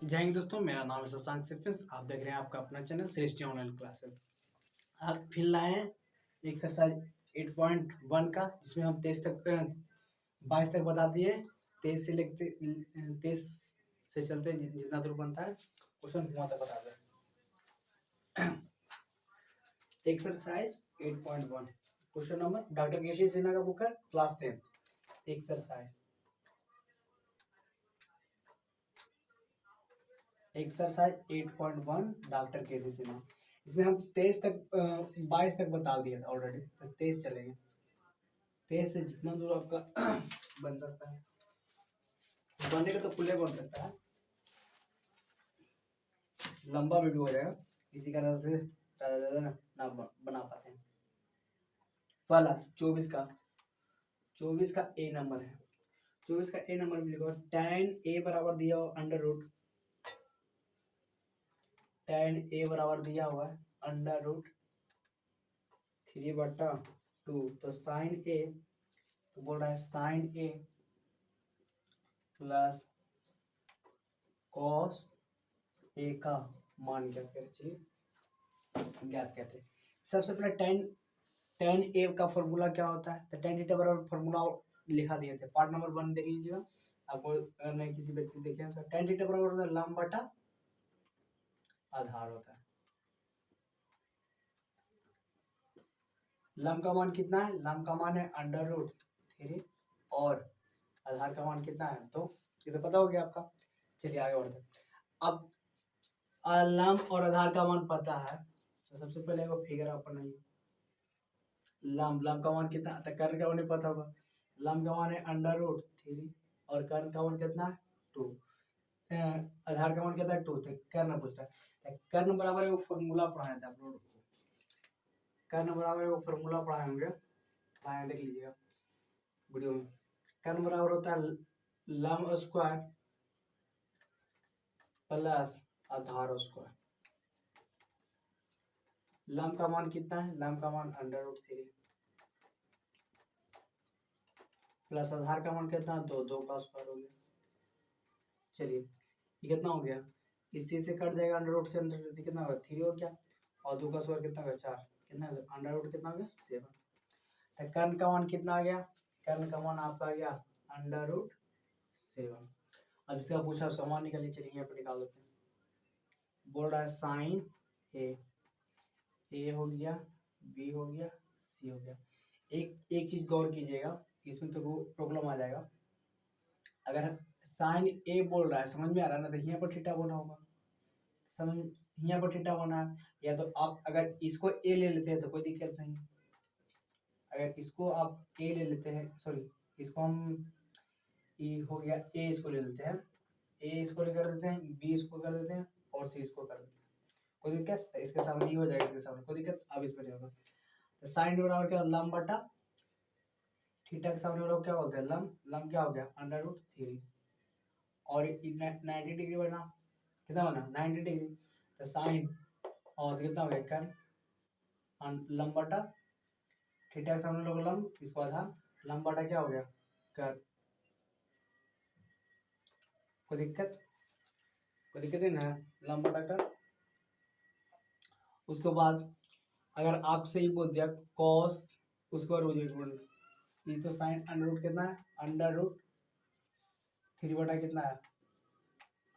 जय हिंद दोस्तों, मेरा नाम है शशांक सिफिस। आप देख रहे हैं आपका अपना चैनल श्रेष्ठी ऑनलाइन क्लासेस। आज फिर लाए हैं एक्सरसाइज 8.1 का, जिसमें हम 22 तक बता दिए। 23 से लेते 23 से चलते जितना दूर बनता है क्वेश्चन वहाँ तक बता दें। एक्सरसाइज 8.1 क्वेश्चन नंबर डॉक्टर केसी सिन्हा का बुक है, क्लास 10 एक्सरसाइज 8.1 डॉक्टर केसी सिन्हा। इसमें हम 23 तक 22 तक बता दिए ऑलरेडी, तो 23 चलेंगे। 23 से जितना दूर आपका बन सकता है, बनने का तो खुले बन सकता है, लंबा वीडियो हो जाएगा, इसी कारण से ज़्यादा ना बना पाते हैं। पहला 24 का ए नंबर है। 24 का ए नंबर में लिखो tan ए बराबर दिया हो अंडर रूट, tan ए बराबर दिया हुआ है अंडर रूट 3/2। तो साइन ए, तो बोल रहा है sign A plus cos A का मान ज्ञात करते, चलिए ज्ञात करते हैं। सबसे पहले टेन ए का फॉर्मूला क्या होता है, तो टेन थीटा बराबर फॉर्मूला लिखा दिए थे, पार्ट नंबर 1 देख लीजिएगा। आपको अगर नहीं किसी व्यक्ति देखे तो टेन थीटा बराबर होता है लंब बटा आधार होता है। लंब का मान कितना है, लंब का मान है अंडर रूट 3 और आधार का मान कितना है, तो ये तो पता हो गया आपका। चलिए आगे बढ़ते हैं। अब लंब और आधार का मान पता है, तो सबसे पहले वो फिगर आप बनाइए। लंब का मान कितना, तो कर्ण का मान पता होगा, लंब का मान है अंडर रूट 3 और कर्ण का मान कितना है 2, आधार का मान कितना है 2, तो कर्ण पूछ रहा है। कर्ण बराबर है वो फॉर्मूला पढ़ाया था आप लोगों को, कर्ण बराबर है वो फॉर्मूला पढ़ाए होंगे, पढ़ाए देख लीजिएगा वीडियो में। कर्ण बराबर होता है लंब स्क्वायर प्लस आधार स्क्वायर। लंब का मान कितना है, लंब का मान अंडर रूट 3 प्लस आधार का मान कितना है 2, 2 का स्क्वायर हो गया। चलिए ये कितना हो गया, इसी से कट जाएगा, अंडर रूट से अंडर रूट कितना होगा 3 हो गया, और 2 का स्क्वायर कितना होगा 4, कितना होगा अंडर रूट कितना हो गया 7। तो कर्ण का मान कितना आ गया, कर्ण का मान आपका आ गया अंडर रूट 7। अब इसका पूछा उसका मान निकालिए, चलिए यहाँ पर निकाल देते हैं। बोल रहा है साइन ए हो गया, बी हो गया, सी हो गया। एक चीज गौर कीजिएगा, इसमें तो वो प्रॉब्लम आ जाएगा। अगर साइन ए बोल रहा है, समझ में आ रहा है ना, तो यहाँ पर थीटा बना होगा, समझ यहाँ पर थीटा बना है। या तो आप अगर इसको ए ले लेते हैं तो कोई दिक्कत नहीं, अगर इसको आप ए ले लेते हैं, सॉरी इसको हम ई हो गया ए, इसको ले लेते हैं, ए इसको ले कर देते हैं, बी इसको कर देते हैं और सी इसको कर देते हैं, कोई दिक्कत, इसके सामने ही हो जाएगा, इसके सामने कोई दिक्कत। अब इसमें नहीं होगा, तो साइन बराबर क्या, लंब बटा थीटा के सामने वाला क्या बोलते हैं लंब, लंब क्या हो गया अंडर रूट 3 और 90 डिग्री बना, कितना बना 90 डिग्री, तो साइन और कितना हो गया कर्ण, लंब बटा थीटा के सामने लोग लंब, इसको आधार, लंब बटा क्या हो गया कर्ण। कोई दिक्कत है ना, लंब बटा कर्ण। उसके बाद अगर आपसे ही बोल दिया कॉस, उसके बाद ये तो साइन अंडर रूट कितना है, अंडर रूट 3 बटा कितना है,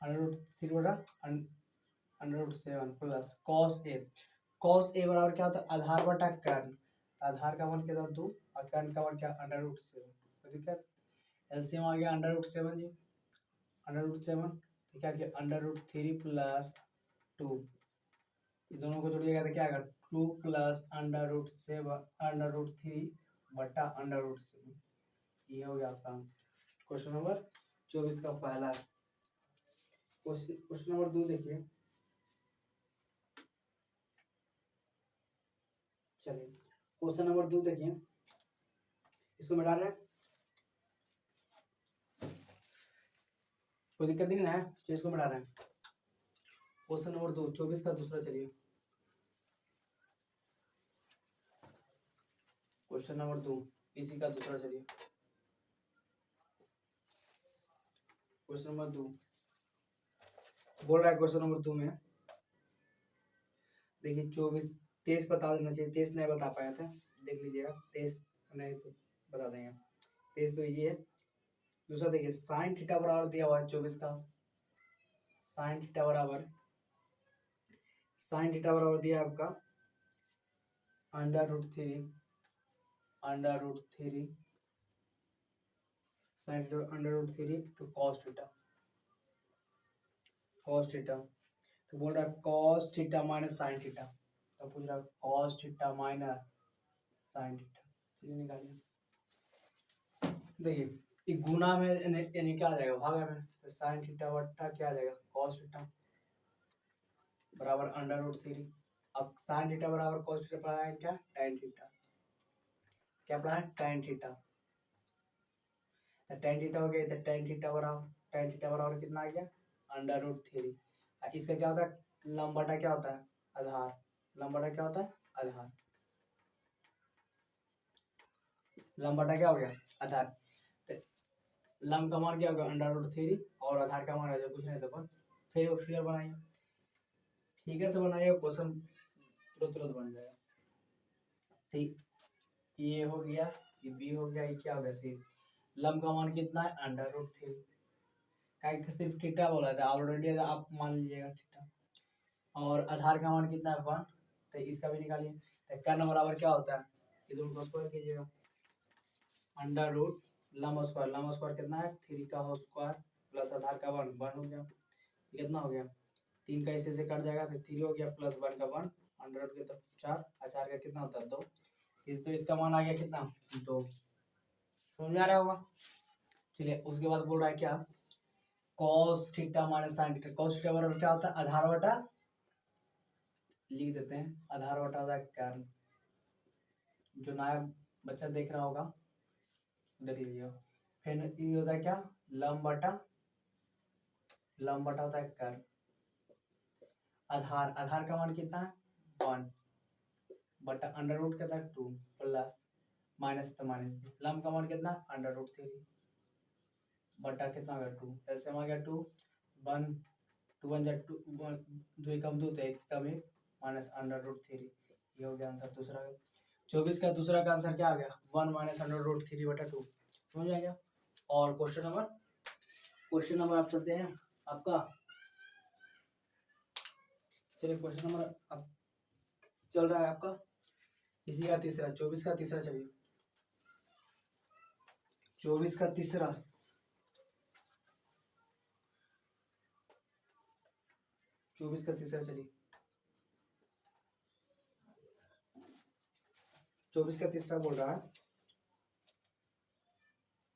अंडर रूट 3 बटा under root 7 plus cos A. Cos A बराबर क्या होता है आधार बटा कर्ण, आधार का मान कितना 2 और कर्ण का मान क्या अंडर रूट 7। कोई दिक्कत, एलसीएम आ गया अंडर रूट 7 जी, अंडर रूट 7 तो क्या किया अंडर रूट 3 प्लस 2, ये दोनों को जोड़िएगा तो क्या आएगा 2 plus under root 7 under root 3 बटा अंडर रूट 7। ये हो गया आपका आंसर। क्वेश्चन नंबर 24 का पहला है। क्वेश्चन नंबर 2 देखिए, चलिए क्वेश्चन नंबर 2 देखिए, इसको मिटा रहे हैं, कोई दिक्कत नहीं है, तो इसको मिटा रहे हैं। क्वेश्चन नंबर 2 24 का दूसरा, चलिए क्वेश्चन नंबर 2 इसी का दूसरा, चलिए क्वेश्चन नंबर 2 बोल रहा है क्वेश्चन नंबर 2 में, देखिए 24 23 बता देना चाहिए, 23 नहीं बता पाया था, देख लीजिएगा 23 नहीं तो बता देंगे, 23 तो इजी है। दूसरा देखिए साइन थीटा बराबर दिया हुआ है 24 का, साइन थीटा बराबर दिया है आपका √3 साइन √3 टू cos थीटा, तो बोल रहा है cos theta minus sine theta, तो पूछ रहा है cos theta minus sine theta, चलिए निकालिए। देखिए एक गुना में यानी क्या आ जाएगा भागा में, तो साइन थीटा बट्टा क्या आ जाएगा cos थीटा बराबर √3। अब साइन थीटा बराबर cos थीटा पढ़ा है क्या tan थीटा, क्या पढ़ा है tan थीटा, तो tan थीटा हो गया, तो tan थीटा बराबर कितना आ गया √3। इसका क्या होता है लंब बटा क्या होता है आधार, लंब बटा क्या होता है आधार, लंब बटा क्या हो गया आधार, तो लंब का मान क्या होगा √3 और आधार का मान है जो कुछ नहीं था, फिर बनाइए, ठीक है से बनाइए, क्वेश्चन तुरंत बन जाएगा। ठीक, ये हो गया, ये बी हो गया, ये क्या हो गया सी। लंब का मान कितना है √3, सिर्फ थीटा बोला था ऑलरेडी, आप मान लीजिएगा थीटा, और आधार का मान कितना है 1, तो इसका भी निकालिए, तो कर्ण बराबर क्या होता है, ये दोनों को स्क्वायर कीजिएगा, लंब स्क्वायर कितना है 3 का होल स्क्वायर प्लस आधार का 1 हो गया, कितना हो गया 3 का इसे कट जाएगा, तो 3 हो गया प्लस 1 का 1, अंडर रूट के तो 4, 4 का कितना होता है 2, तो इसका मान आ गया कितना 2, समझ में आ रहा होगा। चलिए उसके बाद बोल रहा है क्या cos theta minus sine theta, cos theta बराबर क्या होता है आधार बटा, लिख देते हैं आधार बटा होता है कर्ण, जो नया बच्चा देख रहा होगा देख लीजिए, फिर ये होता है क्या लंब बटा होता है कर्ण, आधार का मान कितना है 1 बटा अंडर रूट कितना 2 प्लस माइनस तो माइनस, लंब का मान कितना √3 बटा कितना होगा 2, ऐसे में आ गया 2 1 2 1 2 2 कम 2 तो 1 कम 1 माइनस √3, ये हो गया आंसर दूसरा। 24 का दूसरा का आंसर क्या आ गया 1 माइनस √3 बटा 2, समझ में आ गया। और क्वेश्चन नंबर आप चलते हैं आपका, चलिए क्वेश्चन नंबर अब चल रहा है आपका इसी का तीसरा, 24 का तीसरा, चलिए 24 का तीसरा, 24 का तीसरा, चलिए 24 का तीसरा बोल रहा है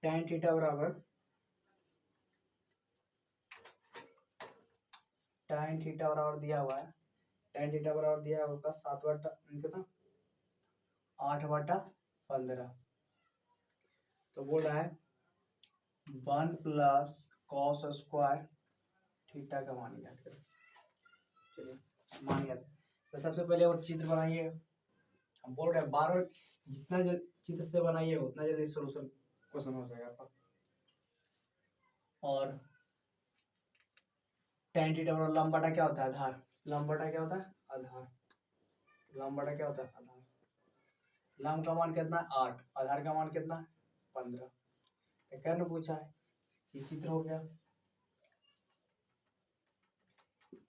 tan थीटा बराबर दिया हुआ है, tan थीटा बराबर दिया होगा 7 बटा कितना 8 बटा 15, तो बोल रहा है 1 प्लस cos स्क्वायर थीटा का मान याद करें, चलिए मान याद, तो सबसे पहले और चित्र बनाइए, हम बोल रहे हैं बार जितना चित्र से बनाइए उतना जल्दी सोल्यूशन क्वेश्चन हो जाएगा आपका। और tan थीटा बराबर लंब बटा क्या होता है आधार, लंब बटा क्या होता है आधार, लंब बटा क्या होता है आधार, लंब का मान कितना 8, आधार का मान कितना 15, तो कर्ण पूछा है, ये चित्र हो गया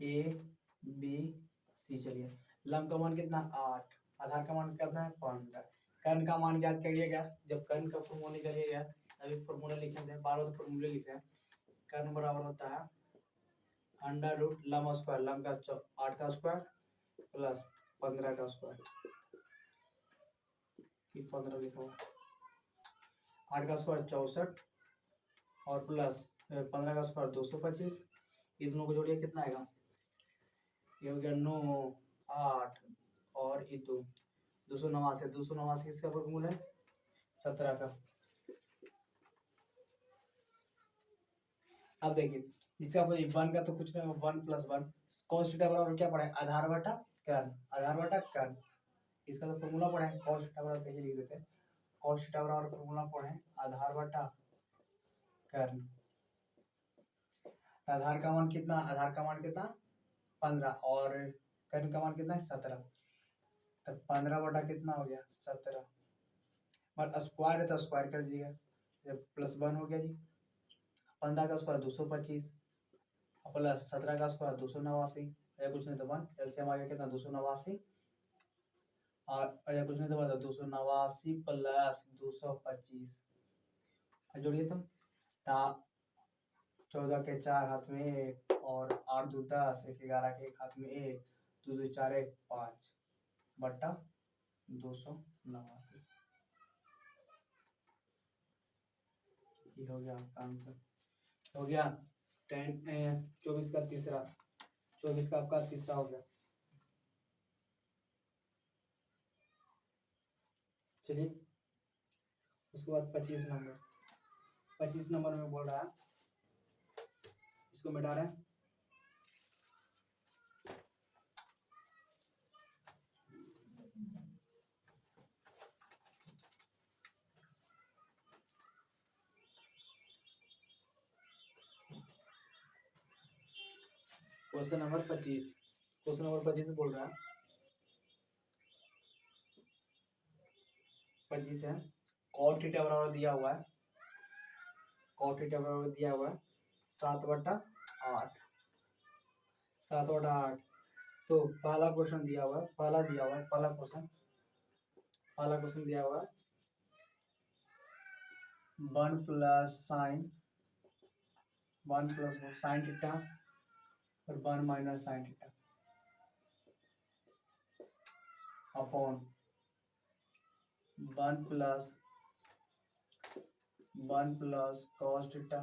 A B C, चलिए लंब का मान कितना 8, आधार का मान कितना है 15, कर्ण का मान याद करिएगा, जब कर्ण का फॉर्मूला निकालिएगा, अभी फॉर्मूला लिखे थे 12 फॉर्मूले लिखे हैं, कर्ण बराबर होता है अंडर रूट लंब स्क्वायर, लंब का 8 का स्क्वायर प्लस 15 का स्क्वायर, 15 लिखा हुआ 8 का स्क्वायर 64 और प्लस 15 का स्क्वायर 225, ये दोनों को जोड़िए कितना आएगा, ये हो गया 9 8 और ये 289 किसका फॉर्मूला है 17 का। अब देखिए जिसका 1 का तो कुछ नहीं 1 प्लस 1 cos थीटा बराबर क्या पड़ा है आधार बटा कर्ण, इसका तो फॉर्मूला पड़ा है cos थीटा बराबर, देखिए लिख देते हैं cos थीटा बराबर फॉर्मूला पड़ा है आधार बटा कर्ण, आधार का मान कितना, आधार का मान कितना 15 और कर्ण का मान कितना है 17, तब 15 बटा कितना हो गया 17, मतलब स्क्वायर है तो स्क्वायर कर दीजिएगा, जब +1 हो गया जी, 15 का स्क्वायर 225 प्लस 17 का स्क्वायर 289, या कुछ नहीं तो 1 एलसीएम आ गया कितना 289, और या कुछ नहीं तो 289 प्लस 225 जोड़िए तो 14 के 4 हाथ में 1 और 8 2 10 1 11 के 1 हाथ में 1 2 2 4 1 5 बट्टा 289, ये हो गया आपका आंसर, हो गया 24 का तीसरा, 24 का आपका तीसरा हो गया। चलिए उसके बाद 25 नंबर, 25 नंबर में बोल रहा है, इसको मिटा रहे हैं, क्वेश्चन नंबर 25, क्वेश्चन नंबर 25 बोल रहा है, 25 है cot थीटा बराबर दिया हुआ है, cot थीटा बराबर दिया हुआ है 7/8, 7/8, तो पहला क्वेश्चन दिया हुआ है, पहला क्वेश्चन दिया हुआ है 1 प्लस साइन थीटा और 1 minus sine theta upon 1 plus cos theta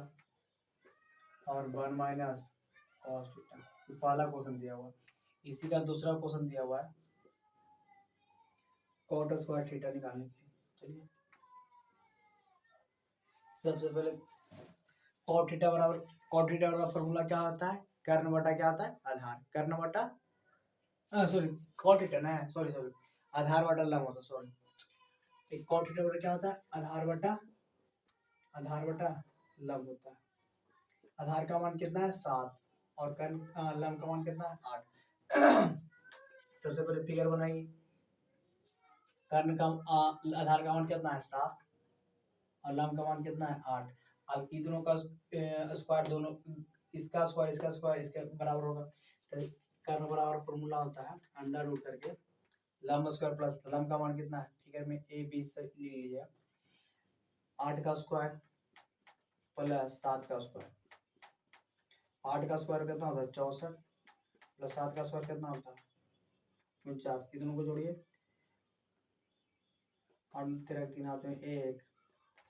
और 1 माइनस कॉस थीटा, पहला क्वेश्चन दिया हुआ है। इसी का दूसरा क्वेश्चन दिया हुआ है कॉट स्क्वायर थीटा निकालने के लिए। चलिए सबसे पहले कॉट थीटा बराबर फॉर्मूला क्या होता है, कर्ण बटा क्या होता है आधार, कर्ण बटा सॉरी कॉट थीटा ना है, सॉरी आधार बटा लंब होता है, सॉरी एक कॉट थीटा बटा क्या होता है आधार बटा लंब होता है। आधार का मान कितना है 7 और कर्ण लंब का मान कितना है 8। सबसे पहले फिगर बनाइए, कर्ण का आधार का मान कितना है 7 और लंब का मान कितना है 8। अब इन दोनों का स्क्वायर, दोनों इसका स्क्वायर इसके बराबर होगा, तो कर्ण बराबर फॉर्मूला होता है अंडर रूट करके लंब स्क्वायर प्लस लंब का मान कितना है, फिगर में ए बी से ले लीजिए, 8 का स्क्वायर प्लस 7 का स्क्वायर, 8 का स्क्वायर कितना होता है 64 प्लस 7 का स्क्वायर कितना होता है 49, इन दोनों को जोड़िए, 8 3 3 आते हैं 1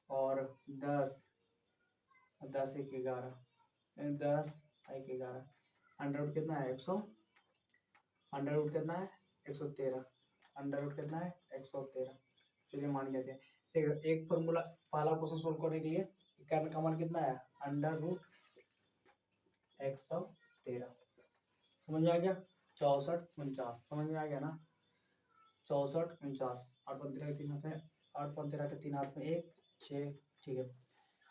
और 10 10 1 11 10 1 11, अंडर रूट कितना है 100, अंडर रूट कितना है 113, अंडर रूट कितना है 113। चलिए मान गया थे, ठीक है। एक फॉर्मूला पहला क्वेश्चन सोल्व करने के लिए कर्ण का मान कितना है अंडर रूट 113, समझ में आ गया, 64 49, समझ में आ गया ना, 64 49, 8 पंद्रह के 3 हाथ में 8 पंद्रह के 3 हाथ में 1 6, ठीक है।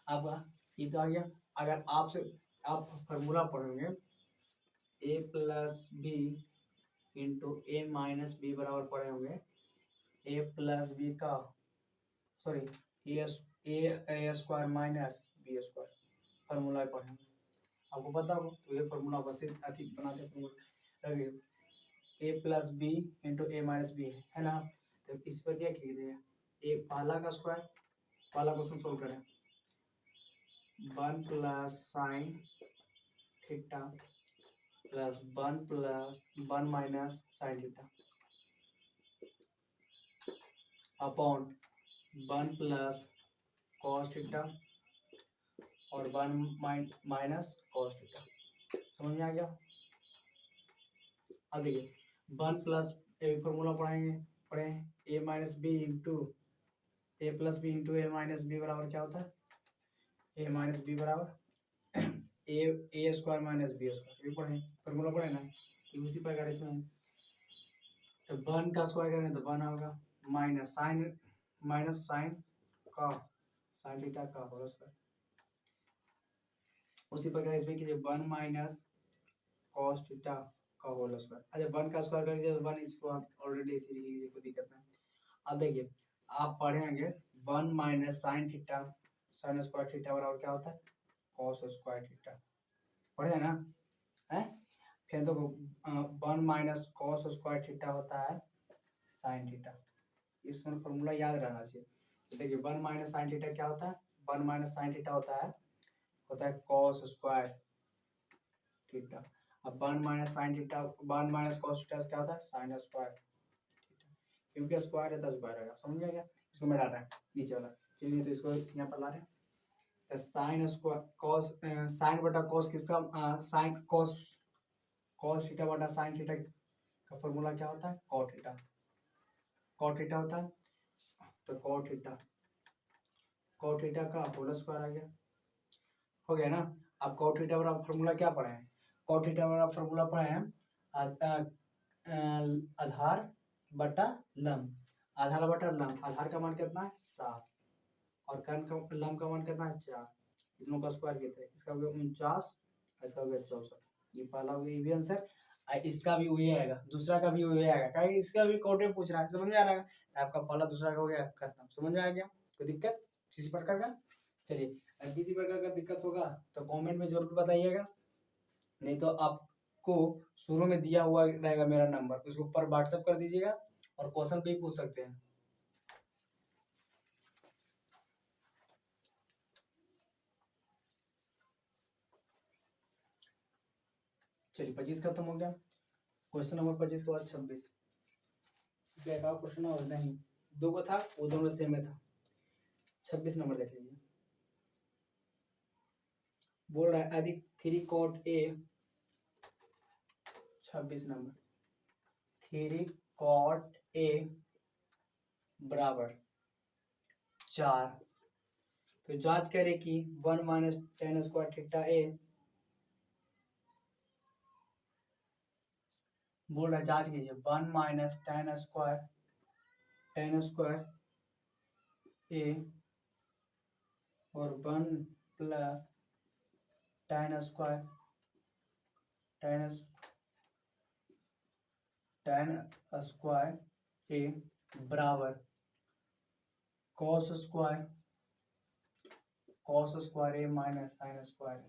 अब ये तो आ गया, अगर आप फॉर्मूला पढ़ोगे a plus B into A minus B बराबर पढ़े होंगे ए प्लस बी का sorry A square minus B square, formula पढ़े आपको पता हो, तो ये फॉर्मूला बस अति बनाते फॉर्मूला लगे ए plus B into A minus B है ना, तो इस पर क्या कीजिए ए पहला का स्क्वायर, पहला क्वेश्चन सोल्व करें 1 plus sign theta plus 1 minus sine theta upon 1 plus cos theta और 1 माइनस कॉस थीटा, समझ में आ गया। अब देखिए 1 प्लस फॉर्मूला पढ़े ए minus B into A plus B into A minus B बराबर क्या होता है, ए माइनस बी बराबर ए स्क्वायर माइनस बी स्क्वायर, ये पढ़े फॉर्मूला पढ़े ना, उसी प्रकार इसमें है। तो 1 का स्क्वायर करें तो 1 होगा माइनस साइन का साइन थीटा का होल स्क्वायर, उसी प्रकार इसमें कीजिए 1 माइनस कॉस थीटा का होल स्क्वायर। अच्छा 1 का स्क्वायर कर दिया तो 1 इसको आप ऑलरेडी इसी लिख लीजिए, कोई दिक्कत नहीं। अब देखिए आप पढ़ेंगे 1 minus sine theta, sign square theta बराबर क्या होता है, कॉस स्क्वायर थीटा, पढ़े ना है। फिर तो 1 माइनस कॉस स्क्वायर थीटा होता है साइन थीटा, इसमें फॉर्मूला याद रहना चाहिए। तो देखिए 1 माइनस साइन थीटा क्या होता है, 1 माइनस साइन थीटा होता है कॉस स्क्वायर थीटा। अब 1 minus sine theta 1 minus cos theta क्या होता है साइन स्क्वायर थीटा, क्योंकि स्क्वायर है तो स्क्वायर रहेगा, समझ गया क्या। इसको मैं डाल रहा है नीचे वाला, चलिए तो इसको यहाँ पर ला रहे हैं। तो साइन स्क्वायर कॉस साइन बटा कॉस किसका साइन कॉस थीटा बटा साइन थीटा का फॉर्मूला क्या होता है कॉट थीटा, कॉट थीटा होता है। तो कॉट थीटा का होल स्क्वायर आ गया, हो गया ना। अब कॉट थीटा बराबर फॉर्मूला क्या पढ़े हैं, कॉट थीटा बराबर फॉर्मूला पढ़े हैं आधार बटा लंब, आधार बटा लंब, आधार का मान कितना है 7 और कर्ण का लंब का मान कितना है 4, दोनों का स्क्वायर कितना है, इसका हो गया 49, इसका हो गया 64, ये पहला हो गया, ये भी आंसर। इसका भी वही आएगा, दूसरा का भी वही आएगा, कहीं इसका भी कोटे पूछ रहा है, समझ में आ रहा है। आपका पहला दूसरा का हो गया खत्म, समझ में आ गया, कोई दिक्कत किसी प्रकार का। चलिए अगर किसी प्रकार का दिक्कत होगा तो कमेंट में जरूर बताइएगा, नहीं तो आपको शुरू में दिया हुआ रहेगा मेरा नंबर, उसके ऊपर व्हाट्सएप कर दीजिएगा और क्वेश्चन भी पूछ सकते हैं। चलिए 25 खत्म हो गया, क्वेश्चन नंबर 25 के बाद 26 क्वेश्चन और नहीं, 2 को था वो दोनों सेम में था। 26 नंबर देख लीजिए, बोल रहा है यदि 3 cot A, 26 number 3 cot A बराबर 4, तो जांच करें कि 1 minus tan square theta A, बोल रहा है जांच कीजिए 1 माइनस टेन स्क्वायर A और 1 प्लस टेन स्क्वायर A बराबर cos square A minus sine square A,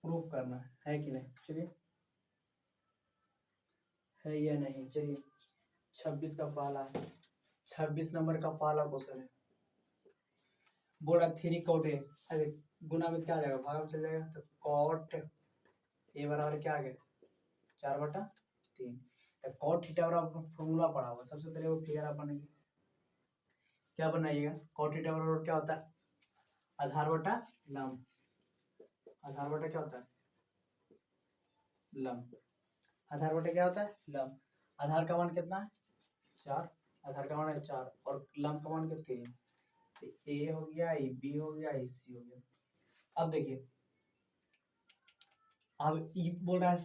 proof करना है कि नहीं। चलिए है या नहीं, चलिए 26 का पहला, 26 नंबर का पहला क्वेश्चन है, बोल रहा 3 cot A, अरे गुना में क्या आ जाएगा भाग में चल जाएगा, तो cot A बराबर क्या आ गया 4/3। तो cot थीटा बराबर फॉर्मूला पढ़ा हुआ, सबसे पहले वो फिगर आप बनेंगे, क्या बनाइएगा cot थीटा बराबर क्या होता है आधार बटा लंब, आधार बटा क्या होता है लंब, आधार बटा क्या होता है लंब, आधार का मान कितना है 4, आधार का मान है 4 और लंब का मान कितना 3, तो A हो गया, ये B हो गया, ये C हो गया। अब देखिए अब ये बोल रहा है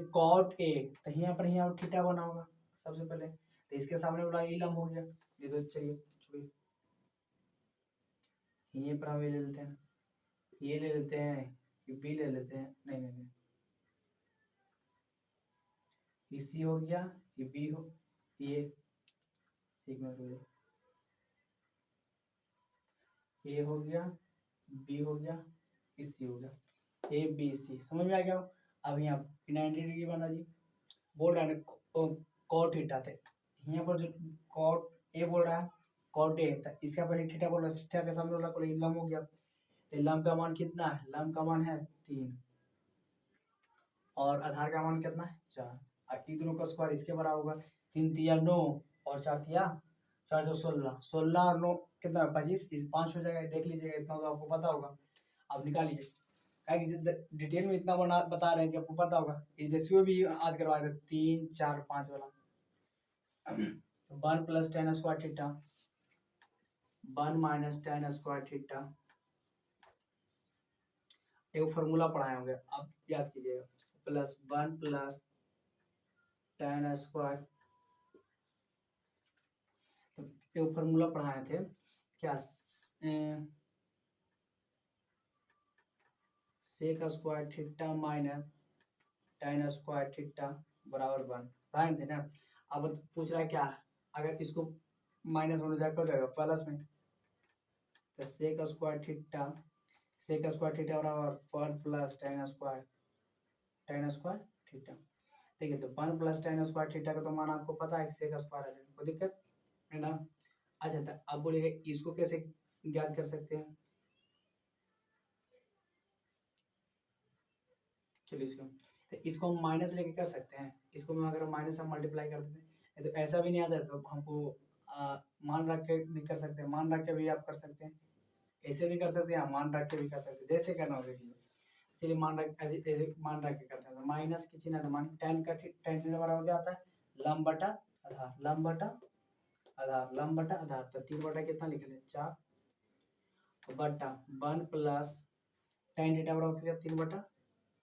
cot A, तो यहाँ पर थीटा बना होगा सबसे पहले, तो इसके सामने बोला ये लंब हो गया, ये तो चलिए छोड़िए, ये पर हम ये ले लेते हैं, ये ले लेते हैं, ये B ले लेते हैं, नहीं ये C हो गया, ये B हो, ये एक मिनट A हो गया, B हो गया, C हो गया, A B C, समझ में आ गया। अब यहाँ 90 डिग्री बना जी, बोल रहा है कॉट थीटा थे, यहाँ पर जो कॉट A बोल रहा है कॉट A था, इसका पहले थीटा बोल रहा है, थीटा के सामने वाला कोई लंब हो गया, तो लंब का मान कितना है, लंब का मान है 3 और आधार का मान कितना है 4, ये दोनों का स्क्वायर इसके बराबर होगा, 3 तिया 9 और 4 तिया 4 2 16, 16 और 9 कितना 25, इस 5 हो जाएगा, देख लीजिएगा, इतना तो आपको पता होगा, आप निकालिए, डिटेल में इतना बता रहे हैं कि आपको पता होगा, ये रेशियो भी आज करवाए थे 3 4 5 वाला। 1 plus tan square theta 1 minus tan square theta, एक फॉर्मूला पढ़ाए होंगे आप याद कीजिएगा, प्लस 1 प्लस टेन स्क्वायर, एक फॉर्मूला पढ़ाए थे क्या sec square theta minus tan square theta बराबर 1 ध्यान देना। अब पूछ रहा है क्या, अगर इसको माइनस होने जाएगा हो जाएगा प्लस में, तो सेक स्क्वायर थीटा बराबर 1 प्लस tan स्क्वायर थीटा। ठीक है, तो 1 प्लस tan स्क्वायर थीटा का तो मान आपको पता है कि सेक स्क्वायर आ जाएगा, कोई दिक्कत है ना। अच्छा, तो अब बोलिएगा इसको कैसे ज्ञात कर सकते हैं। चलिए इसको हम माइनस लेके कर सकते हैं, इसको मैं अगर माइनस हम मल्टीप्लाई कर देते हैं तो ऐसा भी नहीं आता, तो हमको मान रख के भी कर सकते हैं, मान रख के भी आप कर सकते हैं, ऐसे भी कर सकते हैं, मान रख के भी कर सकते हैं, जैसे करना हो देखिए। चलिए मान रख ऐसे मान रख के करते हैं, माइनस की चिन्ह है, मान tan थीटा बराबर क्या होता है, लंब बटा आधार, लंब बटा आधार, लंब बटा आधार, तो 3 बटा कितना लिख लें 4 बटा 1 प्लस tan थीटा बराबर क्या 3 बटा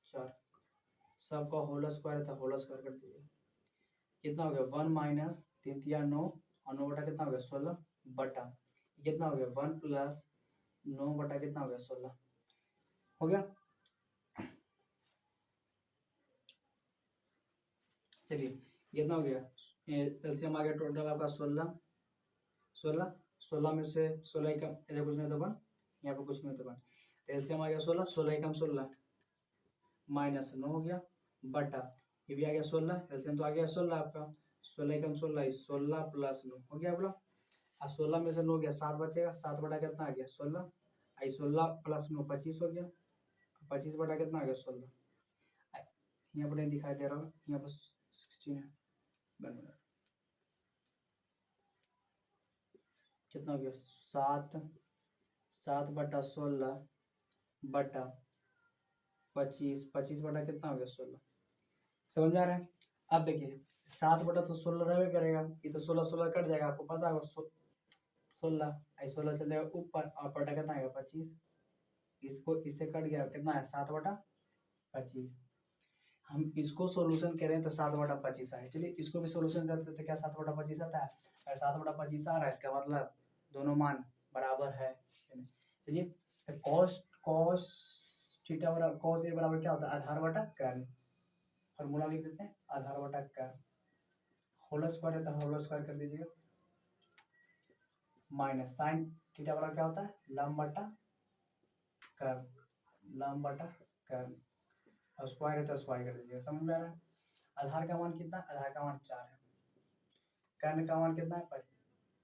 4, सबका होल स्क्वायर था, होल स्क्वायर कर दीजिए, कितना हो गया 1 माइनस 3 तिया 9 और 9 बटा कितना हो गया 16 बटा कितना हो गया 1 प्लस 9 बटा कितना हो गया 16 हो गया। चलिए कितना हो गया, एलसीएम आ गया टोटल आपका 16 में से 16 का इधर कुछ नहीं तो 1, यहाँ पे कुछ नहीं तो 1, तो एलसीएम आ गया 16 कम 16 माइनस 9 हो गया बटा ये भी आ गया 16, एलसीएम तो आ गया 16 आपका, 16 कम 16 16 प्लस 9 हो गया बोला। अब 16 में से 9 गया 7 बचेगा, 7 बटा कितना आ गया 16, 16 प्लस 9 25 हो गया, 25 बटा कितना आ गया 16, यहाँ पर नहीं दिखाई दे रहा होगा, यहाँ पर 16 है, कितना हो गया 7 बटा 16 बटा 25 बटा कितना हो गया 16, समझ में आ रहा है। अब देखिए 7 बटा तो 16 रहने करेगा, ये तो 16 कट जाएगा, आपको पता होगा 16 चल जाएगा ऊपर और बटा कितना आएगा 25, इसको इससे कट गया कितना है 7 बटा 25, हम इसको सोल्यूशन करें तो 7 बटा 25 आए। चलिए इसको भी सोल्यूशन करते तो क्या 7 बटा 25 आता है, अगर 7 बटा 25 आ रहा है इसका मतलब दोनों मान बराबर है। चलिए कॉस थीटा बराबर कॉस ए बराबर क्या होता है आधार बटा कर्ल, फॉर्मूला लिख देते हैं आधार बटा कर्ल, होल स्क्वायर है तो होल स्क्वायर कर दीजिएगा, माइनस साइन थीटा बराबर क्या होता है लंब बटा कर्ल, लंब बटा कर्ल, और स्क्वायर है तो स्क्वायर कर दीजिएगा, समझ में आ रहा है। आधार का मान कितना, आधार का मान 4 है, कर्ल का मान कितना है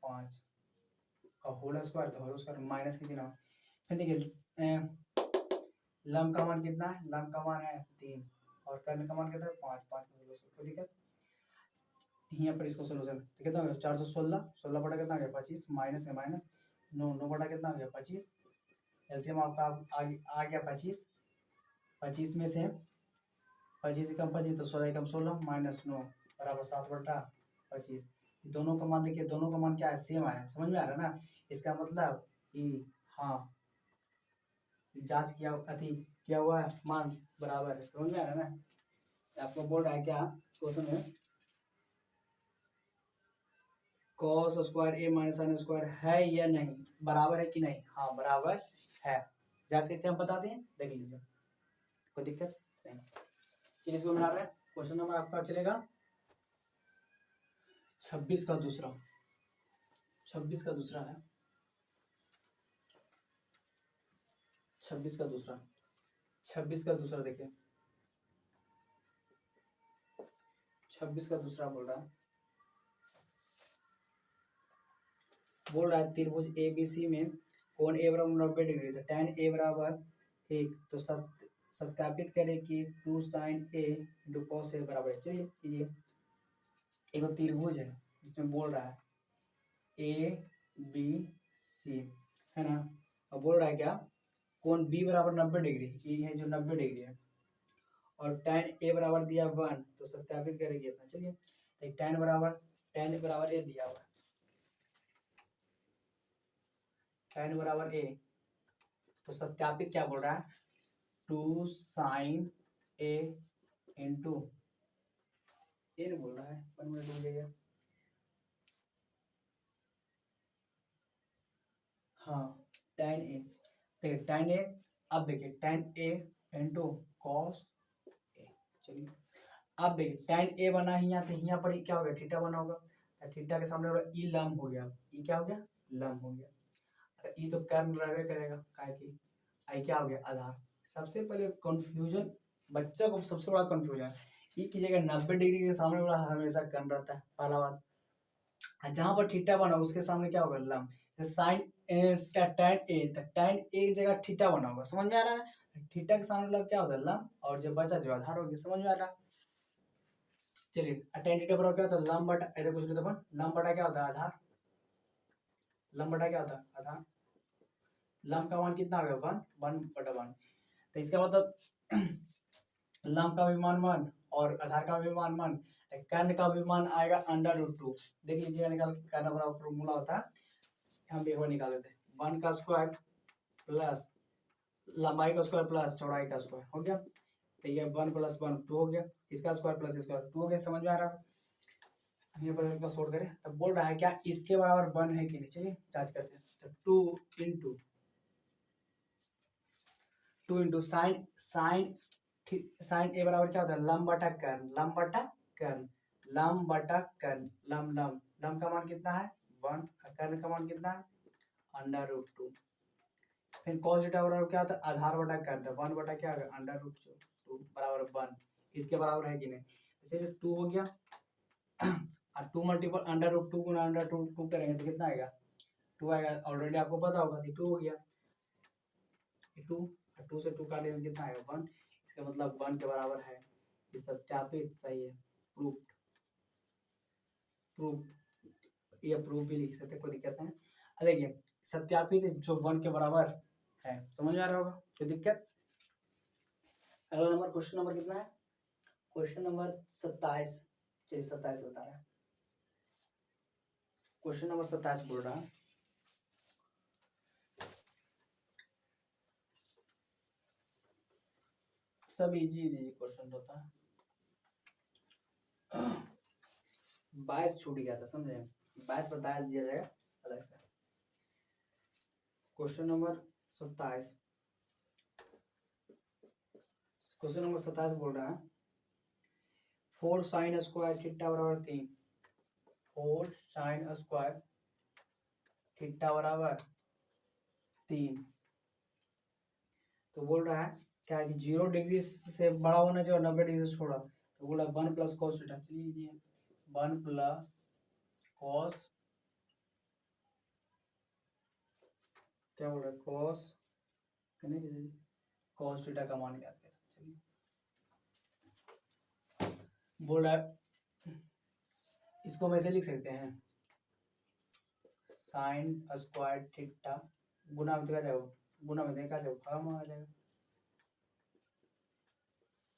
5, और होल स्क्वायर तो होल स्क्वायर माइनस की चिन्ह, फिर देखिए लंब का मान कितना है, लंब का मान है 3 और कर्ल का मान कितना है 5, 5 कोई दिक्कत यहाँ पर इसको सोल्यूशन तो कितना हो गया 416, 16 बटा कितना हो गया 25 माइनस है माइनस 9 बटा कितना हो गया 25, एलसीएम आपका आ गया 25 में से 25 कम 25 तो 16 कम 16 माइनस 9 बराबर 7 बटा 25, दोनों का मान देखिए, दोनों का मान क्या है सेम आया, समझ में आ रहा है ना। इसका मतलब कि हाँ जांच किया किया हुआ है मान बराबर है, समझ में आ रहा है ना। आपको बोल रहा है क्या क्वेश्चन है कॉस स्क्वायर ए माइनस साइन स्क्वायर है या नहीं, बराबर है कि नहीं, हाँ बराबर है, जांच करके हम बता दें देख लीजिए, कोई दिक्कत नहीं। चलिए इसको बना रहे हैं, क्वेश्चन नंबर आपका चलेगा 26 का दूसरा है, 26 का दूसरा देखिए, 26 का दूसरा बोल रहा है त्रिभुज ABC में कोण ए बराबर 90 डिग्री, तो tan ए बराबर 1, तो सत्यापित करें कि 2 sin a into cos A बराबर, चलिए ये एक त्रिभुज है जिसमें बोल रहा है ABC है ना, और बोल रहा है क्या कोण B बराबर 90 डिग्री, ये है जो 90 डिग्री है, और tan a बराबर दिया 1, तो सत्यापित करेंगे अपना, चलिए tan बराबर a दिया हुआ है, tan बराबर a, तो सत्यापित क्या बोल रहा है 2 sin a इंटू ए बोल रहा है, 1 मिनट हो गया, हाँ tan a, देखिए tan a, अब देखिए tan a into cos A. चलिए अब देखिए tan ए बना ही यहाँ, तो यहाँ पर क्या हो गया, थीटा बना होगा, थीटा के सामने वाला ई लम हो गया, ई क्या हो गया, लम हो गया, ई तो कर्न रहबे करेगा, काहे की आई क्या हो गया, आधार। सबसे पहले कंफ्यूजन बच्चा को सबसे बड़ा कंफ्यूजन, ई की जगह 90 डिग्री के सामने वाला हमेशा कर्न रहता है, पहला बात। जहां पर थीटा बना उसके सामने क्या होगा, लम। साइन इसका tan ए, तो tan ए की जगह थीटा बना होगा, समझ में आ रहा है, थीटा के सामने वाला क्या होता है, लम, और जो बचा जो आधार हो गया, समझ में आ रहा है। चलिए tan थीटा बराबर क्या होता है, लम बटा, ऐसे कुछ नहीं तो लम बटा क्या होता है, आधार। लम बटा क्या होता है, आधार। लम का मान कितना आ गया, 1/1। तो इसका मतलब लम का भी मान 1 और आधार का भी मान 1, कर्ण का भी मान आएगा √2। देख लीजिएगा निकाल के, कर्ण बराबर फॉर्मूला होता है, हम एक बार निकाल लेते हैं, 1 का स्क्वायर प्लस लंबाई का स्क्वायर प्लस चौड़ाई का स्क्वायर हो गया, तो ये 1 + 1 2 हो गया, इसका स्क्वायर प्लस इसका 2 हो गया, समझ में आ रहा है। ये पर इसका सोल्व करें, तब बोल रहा है क्या इसके बराबर 1 है कि नहीं, चलिए जांच करते हैं। तो 2 इंटू साइन ए बराबर क्या होता है, लम बटा कर्ण, लम बटा कर्ण, लम बटा कर्ण, लम लम लम का मान कितना है 1, कर्ण का मान कितना है √2। फिर cos थीटा बराबर क्या होता है, आधार बटा कर्ण, 1 बटा क्या होगा √2 बराबर 1, इसके बराबर है कि नहीं, इसलिए 2 हो गया, और 2 मल्टीपल √2 गुना √2 करेंगे तो कितना आएगा, 2 आएगा, ऑलरेडी आपको पता होगा, 2 हो गया, 2 से 2 काटेंगे तो कितना आएगा 1, इसका मतलब 1 के बराबर है, ये सत्यापित सही है, प्रूफ, ये प्रूफ भी लिख सकते, कोई दिक्कत नहीं। देखिए सत्यापित जो 1 के बराबर है, समझ में आ रहा होगा, कोई दिक्कत। अगला नंबर, क्वेश्चन नंबर कितना है, क्वेश्चन नंबर 27, चलिए 27 बता रहा है, क्वेश्चन नंबर 27 बोल रहा है, सब इजी क्वेश्चन होता है, 22 छूट गया था, समझे, 22 बता दिया जाएगा अलग से। क्वेश्चन नंबर 27, क्वेश्चन नंबर 27 बोल रहा है 4 sin स्क्वायर थीटा बराबर 3, 4 sin स्क्वायर थीटा बराबर 3, तो बोल रहा है क्या कि 0 डिग्री से बड़ा होना चाहिए और 90 डिग्री से छोड़ा, तो बोला 1 + cos थीटा, चलिए 1 + cos, क्या बोल रहा है cos थीटा का मान याद करें, चलिए बोल रहा है इसको हम ऐसे लिख सकते हैं, साइन स्क्वायर थीटा गुना में देखा जाएगा, गुना में देखा जाएगा भाग में आ जाएगा,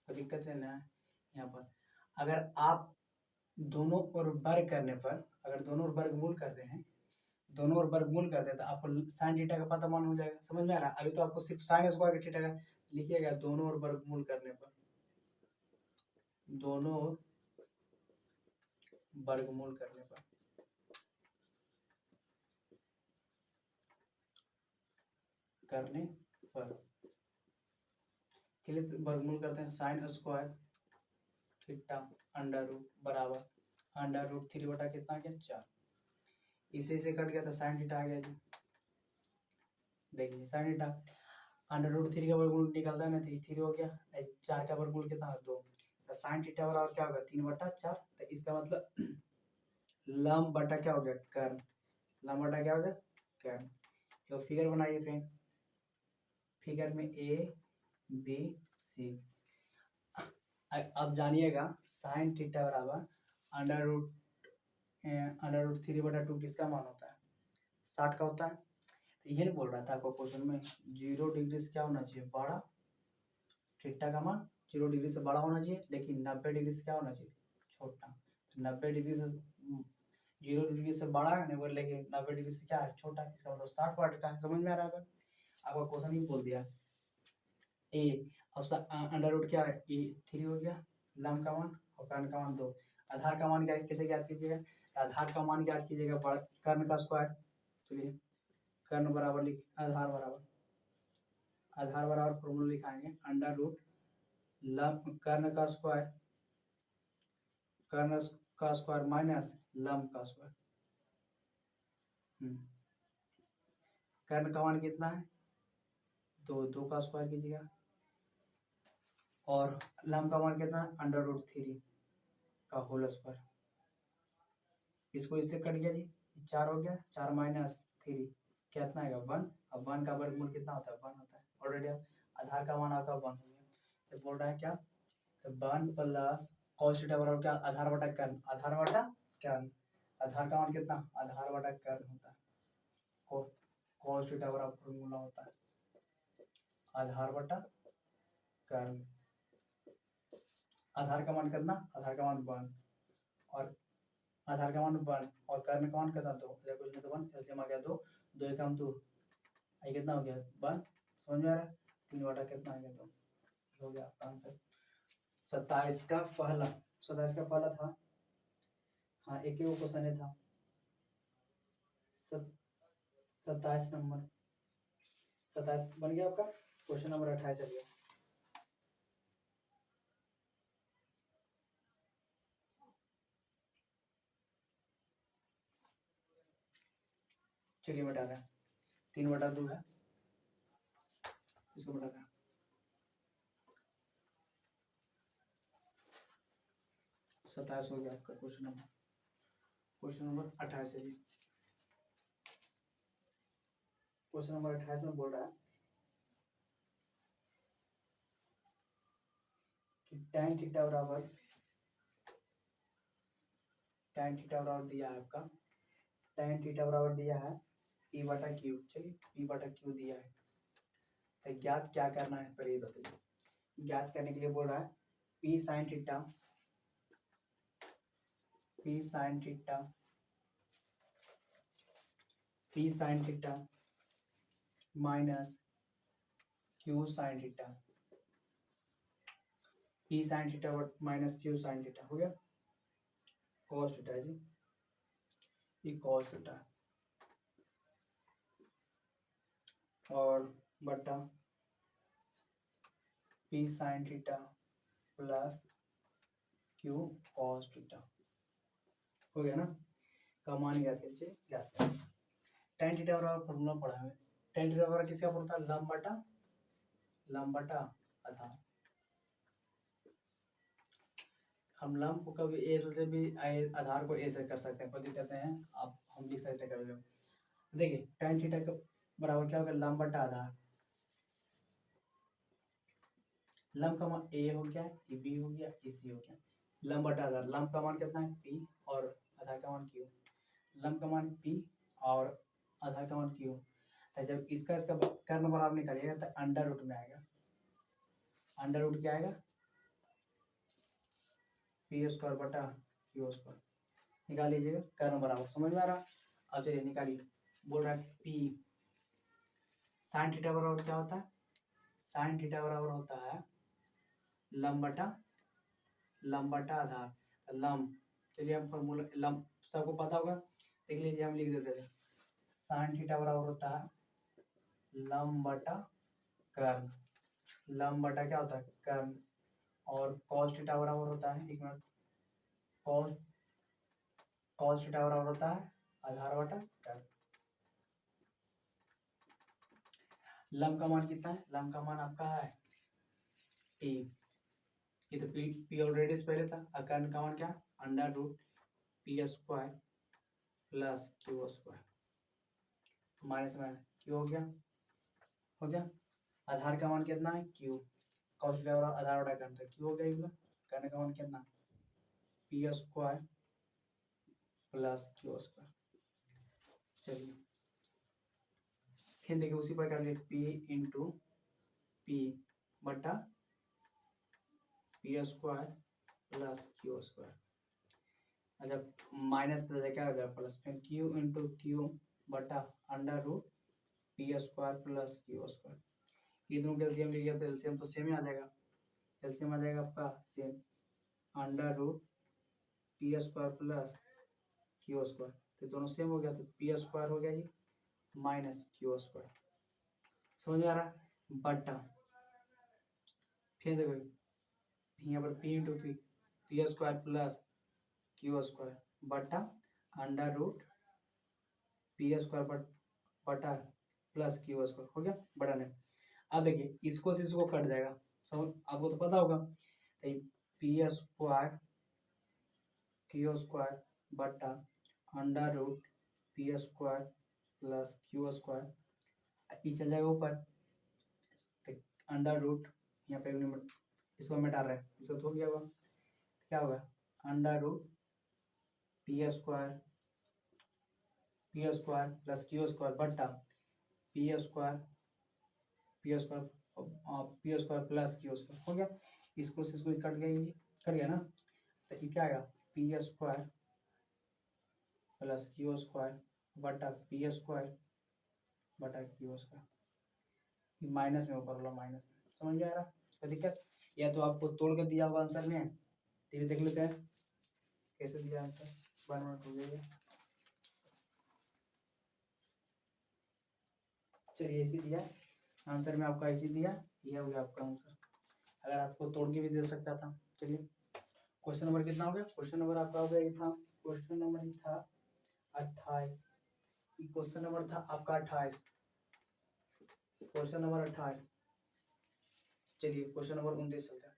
कोई दिक्कत है ना। यहाँ पर अगर आप दोनों ओर वर्ग करने पर, अगर दोनों ओर वर्गमूल करते हैं, दोनों ओर वर्गमूल करते हैं तो आपको साइन थीटा का पता मान हो जाएगा, समझ में आ रहा है। अभी तो आपको सिर्फ साइन स्क्वायर थीटा का लिखिएगा, दोनों ओर वर्गमूल करने पर, दोनों ओर वर्गमूल करने पर, चलिए तो वर्गमूल करते हैं, sine square theta under root बराबर √3 बटा कितना आ गया 4, इसे कट गया तो साइन थीटा आ गया जी, देखिए साइन थीटा √3 का वर्गमूल निकलता है ना, 3 हो गया, 4 का वर्गमूल कितना है 2, तो साइन थीटा बराबर क्या होगा 3/4, तो इसका मतलब लम बटा क्या हो गया कर्ण, लम बटा क्या हो गया कर्ण। तो फिगर बनाइए फ्रेंड, फिगर में ए बी सी, अब जानिएगा साइन थीटा बराबर √3/2 किसका मान होता है 60 का होता है, तो ये बोल रहा था आपको क्वेश्चन में 0 डिग्री से क्या होना चाहिए बड़ा, थीटा का मान 0 डिग्री से बड़ा होना चाहिए, लेकिन 90 डिग्री से क्या होना चाहिए छोटा, 90 डिग्री से 0 डिग्री से बड़ा है नहीं, लेकिन 90 डिग्री से क्या है छोटा, इसका मतलब 60 वाट का है, समझ में आ रहा है। आपका क्वेश्चन ही बोल दिया ए, अब √ क्या है ए 3 हो गया, लम का मान और कर्ण का मान 2, आधार का मान क्या कैसे ज्ञात कीजिएगा, आधार का मान ज्ञात कीजिएगा कर्ण का स्क्वायर, चलिए कर्ण बराबर लिख आधार बराबर आधार बराबर फॉर्मूला लिखाएंगे अंडर रूट लंब कर्ण का स्क्वायर, कर्ण का स्क्वायर माइनस लंब का स्क्वायर। कर्ण का मान कितना है 2, 2 का स्क्वायर कीजिएगा, और लंब का मान कितना है अंडर रूट 3 का होल स्क्वायर। इसको इससे कट गया जी, 4 हो गया, 4 माइनस 3 कितना आएगा 1। अब 1 का वर्गमूल कितना होता है 1 होता है। ऑलरेडी अब आधार का मान आपका 1 हो गया। तो बोल रहा है क्या, तो 1 प्लस cos थीटा बराबर क्या, आधार बटा कर्ण, आधार बटा कर्ण। आधार का मान कितना, आधार बटा कर्ण होता है, cos थीटा बराबर फॉर्मूला होता है आधार बटा कर्ण। आधार का मान कितना, आधार का मान 1 और आधार का मान 1 और कर्ण का मान कितना 2, जब कुछ नहीं तो 1, एलसीएम आ गया 2, 2 एकम 2, आई कितना हो गया 1, समझ में आ रहा है। 3 बटा कितना आ गया 2, हो गया आपका आंसर। 27 का पहला, 27 का पहला था, हाँ एक ही वो क्वेश्चन है था 27 नंबर, 27 बन गया आपका। क्वेश्चन नंबर 28 चलिए, चलिए बता रहे हैं 3 बटा 2 है, इसको बता रहे हैं 27 हो गया आपका क्वेश्चन नंबर। क्वेश्चन नंबर 28 है जी, क्वेश्चन नंबर 28 में बोल रहा है कि tan थीटा बराबर दिया है आपका, tan थीटा बराबर दिया है p बटा क्यू। चलिए p बटा क्यू दिया है, तो ज्ञात क्या करना है पहले ये बताइए। ज्ञात करने के लिए बोल रहा है p sin theta minus q sin theta, p sin theta minus q sin theta हो गया, cos थीटा जी, ये cos थीटा और बटा p sin theta plus q cos theta हो गया ना। का मान ज्ञात कीजिए, ज्ञात करें। tan थीटा बराबर फॉर्मूला पढ़ा है, tan थीटा बराबर किसका पड़ता है, लंब बटा आधार। हम लंब को कभी ए से भी आधार को ए से कर सकते हैं, कोई दिक्कत नहीं है, आप हम लिख सकते हैं कभी कभी। देखिए tan थीटा का बराबर क्या होगा, लंब बटा आधार। लंब का मान ए हो गया, ए बी हो गया, ए सी हो गया, लंब बटा आधार। लंब का मान कितना है पी और आधार का मान क्यू। लंब का मान पी और आधार का मान क्यू। तो जब इसका कर्ण बराबर निकालिएगा तो अंडर रूट में आएगा, अंडर रूट क्या आएगा पी स्क्वायर बटा क्यू स्क्वायर। निकाल लीजिएगा कर्ण बराबर, समझ में आ रहा। अब चलिए निकालिए, बोल रहा है पी साइन थीटा बराबर क्या होता है, साइन थीटा बराबर होता है लंब बटा आधार। लंब, चलिए हम फॉर्मूला लंब सबको पता होगा, देख लीजिए हम लिख देते थे। साइन थीटा बराबर होता है लंब बटा कर्ण, लंब बटा क्या होता है कर्ण, और cos थीटा बराबर होता है, एक मिनट, cos थीटा बराबर होता है आधार बटा कर्ण। लंब का मान कितना है, लंब का मान आपका है p, ये तो p ऑलरेडी पहले था। कर्ण का मान क्या, under root P square plus Q square, minus में क्यू हो गया। आधार का मान कितना है क्यू, cos थीटा बराबर आधार बटा कर्ण था, क्यू हो गया ये बोला। कर्ण का मान कितना P square plus Q square. चलिए फिर देखिए उसी प्रकार लिए p इंटू पी बटा P square plus Q square. अच्छा माइनस क्या हो जाएगा प्लस, फिर क्यू इंटू क्यू बटा under root P square plus Q square. ये दोनों का एलसीएम लिया तो एलसीएम तो सेम ही आ जाएगा, एलसीएम आ जाएगा आपका same, under root P square plus Q square, तो दोनों सेम हो गया, तो पी स्क्वायर हो गया जी माइनस क्यू स्क्वायर। समझ में आ रहा है, बटा, फिर देखो यहाँ पर P into P, P square plus Q square बटा अंडर रूट पी स्क्वायर बटा प्लस क्यू स्क्वायर हो गया बटा नहीं। अब देखिए इसको से इसको कट जाएगा, समझ आपको तो पता होगा, तो पी स्क्वायर क्यू स्क्वायर बटा under root P square plus Q square, ये चल जाएगा ऊपर, तो अंडर रूट यहाँ पे इसको मिटा रहे हैं, इसको तो क्या होगा, क्या होगा under root P square plus Q square बटा P square plus Q square हो गया। इसको से इसको कट गया ना, तो ये क्या आएगा P square plus Q square बटा पी स्क्वायर बटा क्यू स्क्वायर, माइनस में ऊपर वाला माइनस में, समझ में आ रहा कोई दिक्कत, या तो आपको तोड़ के दिया होगा आंसर में, तो भी देख लेते हैं कैसे दिया आंसर, 1 मिनट हो जाएगा। चलिए ऐसे दिया आंसर में आपका, ऐसे दिया, ये हो गया आपका आंसर, अगर आपको तोड़ के भी दे सकता था। चलिए क्वेश्चन नंबर कितना हो गया, क्वेश्चन नंबर आपका हो गया, ये था क्वेश्चन नंबर था 28, क्वेश्चन नंबर था आपका 28, क्वेश्चन नंबर 28। चलिए क्वेश्चन नंबर 29 चलते हैं।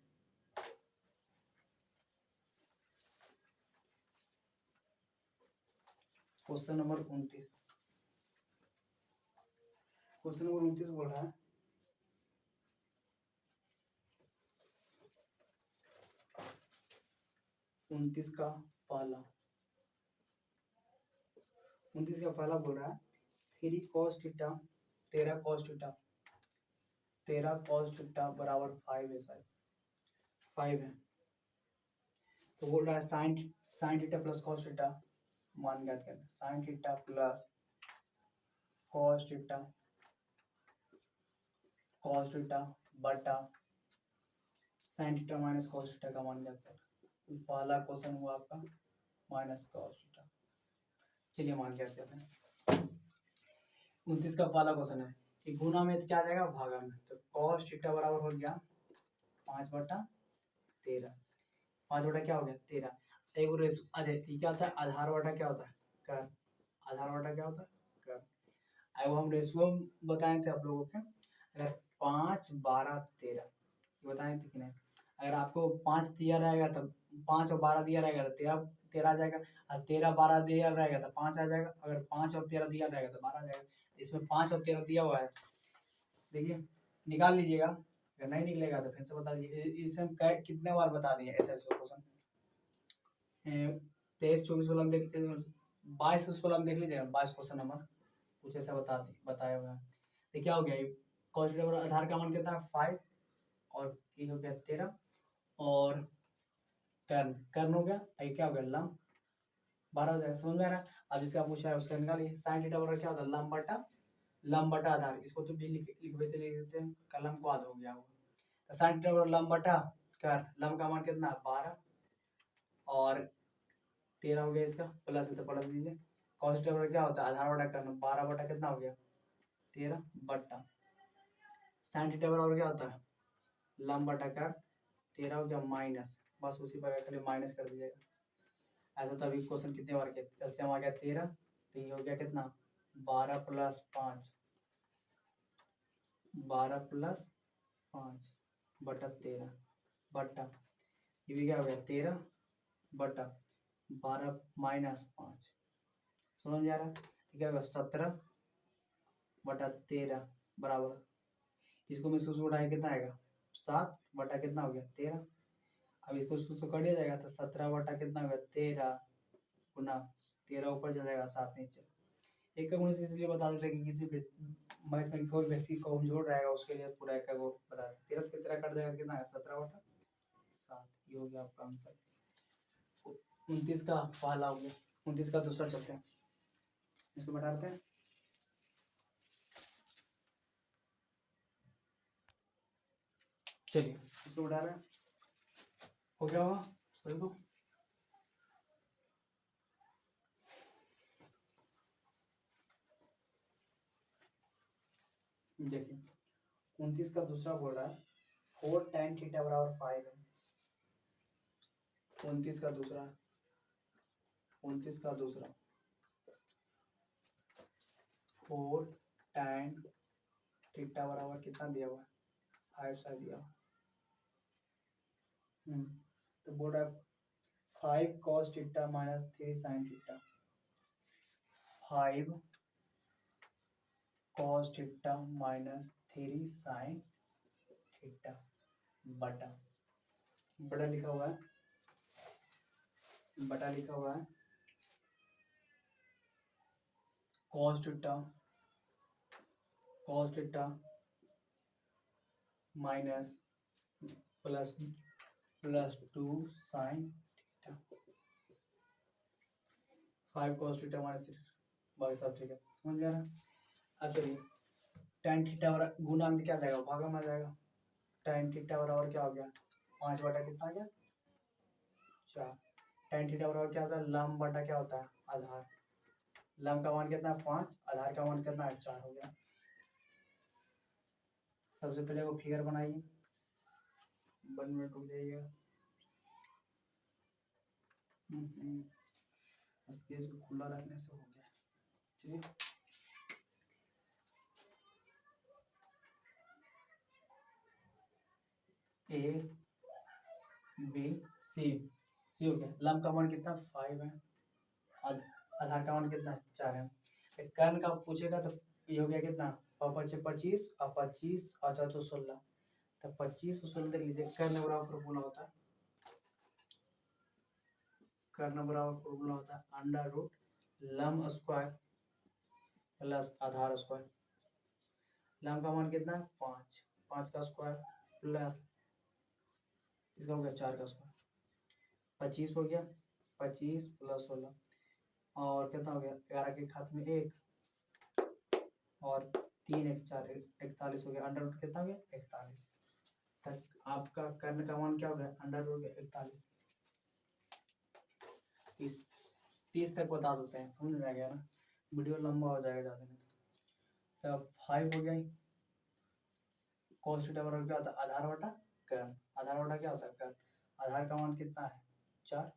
क्वेश्चन नंबर 29, क्वेश्चन नंबर 29 बोल रहा है 29 का पहला, 29 का पहला बोल रहा है 3 cos थीटा 13 cos थीटा बराबर 5 है, शायद 5 है, तो बोल रहा है sine theta plus cos theta मान ज्ञात करना, sine theta plus cos theta बटा sine theta minus cos theta का मान ज्ञात करना, पहला क्वेश्चन हुआ आपका माइनस cos थीटा। चलिए मान ज्ञात करते हैं, 29 का पहला क्वेश्चन है कि गुना में क्या आ जाएगा भागा में, तो cos थीटा बराबर हो गया 5/13, 5 बटा क्या हो गया 13, एक रेस अच्छा ये क्या होता है आधार बटा क्या होता है कर, आधार बटा क्या होता है कर, आई वो हम रेशियो बताए थे आप लोगों के, अगर 5 12 13 ये बताए थे कि नहीं, अगर आपको 5 दिया रहेगा तो 5 और 12 दिया रहेगा तो 13 आ जाएगा, और 13 12 दिया रहेगा तो 5 आ जाएगा, अगर 5 और 13 दिया रहेगा तो 12 आ जाएगा, इसमें 5 और 13 दिया हुआ है, देखिए निकाल लीजिएगा, अगर नहीं निकलेगा तो फिर से बता दीजिए, इसे हम कितने बार बता दिए ऐसे ऐसे क्वेश्चन, 23 24 वाला देख 22 उस वाला देख लीजिएगा, 22 क्वेश्चन नंबर कुछ ऐसा बताया हुआ है, तो क्या हो गया ये cos थीटा बराबर आधार का मान कितना है 5 और ये हो गया 13 और कर्ण हो गया, ये क्या हो गया लंब 12 हो जाएगा, समझ में आ रहा है। अब इसका पूछा है उसका निकालिए, साइन थीटा बराबर क्या होता है लंब बटा आधार, इसको तो भी लिख देते हैं, कलम को आधा हो गया होगा, तो साइन थीटा बराबर लंब बटा कर, लंब का मान कितना 12 और 13 हो गया, इसका प्लस है तो प्लस दीजिए, cos थीटा बराबर क्या होता है आधार बटा करना 12 बटा कितना हो गया 13 बटा साइन थीटा बराबर क्या होता है लंब बटा कर 13 हो गया माइनस, बस उसी पर खाली माइनस कर दीजिएगा, ऐसा तभी क्वेश्चन कितने बार के एलसीएम आ गया 13, तो ये हो गया कितना 12 प्लस 5 बटा 13 बटा ये भी क्या हो गया 13 बटा 12 माइनस 5, समझ में आ रहा है, तो क्या होगा 17 बटा 13 बराबर, इसको मैं सूत्र उठाए कितना आएगा 7 बटा कितना हो गया 13, अब इसको सूत्र कर दिया जाएगा तो 17 बटा कितना हो गया 13 गुना 13 ऊपर चला जाएगा 7 नीचे, एक का गुण इसलिए बता देते हैं कि किसी भी मैथ में कोई व्यक्ति कमजोर रहेगा उसके लिए पूरा एक का गुण बता देते, 13 से 13 कट जाएगा कितना है 17 बटा 7, ये हो गया आपका आंसर। 29 का पहला हो गया, 29 का दूसरा चलते हैं, इसको बताते हैं, चलिए इसको बता रहे हैं, हो गया होगा सभी को, देखिए 29 का दूसरा बोल रहा है 4 tan थीटा बराबर 5 है। 29 का दूसरा 4 tan थीटा बराबर कितना दिया हुआ है 5 सा दिया हुआ। तो बोल रहा है 5 cos theta minus 3 sin theta. 5 cos theta minus 3 sin theta बटा बटा लिखा हुआ है cos theta minus plus 2 sin theta. 5 cos theta minus 3 बाकी सब ठीक है, समझ गया ना। अब चलिए tan थीटा बराबर गुना में क्या जाएगा भागा में आ जाएगा। tan थीटा बराबर क्या हो गया 5 बटा कितना आ गया 4। tan थीटा बराबर क्या होता है लंब बटा क्या होता है आधार। लंब का मान कितना है 5, आधार का मान कितना है 4 हो गया। सबसे पहले वो फिगर बनाइए 1 मिनट रुक जाइएगा। स्केच को खुला रखने से हो गया। चलिए A B C हो गया। लंब का मान कितना 5 है, आधार का मान कितना 4 है। कर्ण का पूछेगा तो ये हो गया कितना 25 और 25 और 4 तो 16। तो 25 और 16 देख लीजिए कर्ण बराबर फॉर्मूला होता है अंडर रूट लंब स्क्वायर प्लस आधार स्क्वायर। लंब का मान कितना है 5 का स्क्वायर प्लस इसका हो गया 4 का स्क्वायर 25 हो गया 25 प्लस 16 और कितना हो गया 11 के खाते में 1 और 3 1 4 41 हो गया। अंडर रूट कितना हो गया 41 तक। आपका कर्ण का मान क्या हो गया अंडर रूट 41। 30 तक बता देते हैं, समझ में आ गया ना। वीडियो लंबा हो जाएगा ज़्यादा नहीं। तो 5 हो गया। cos थीटा बराबर क्या होता है आधार बटा कर्ण। आधार बटा क्या होता है कर्ण। आधार का मान कितना है 4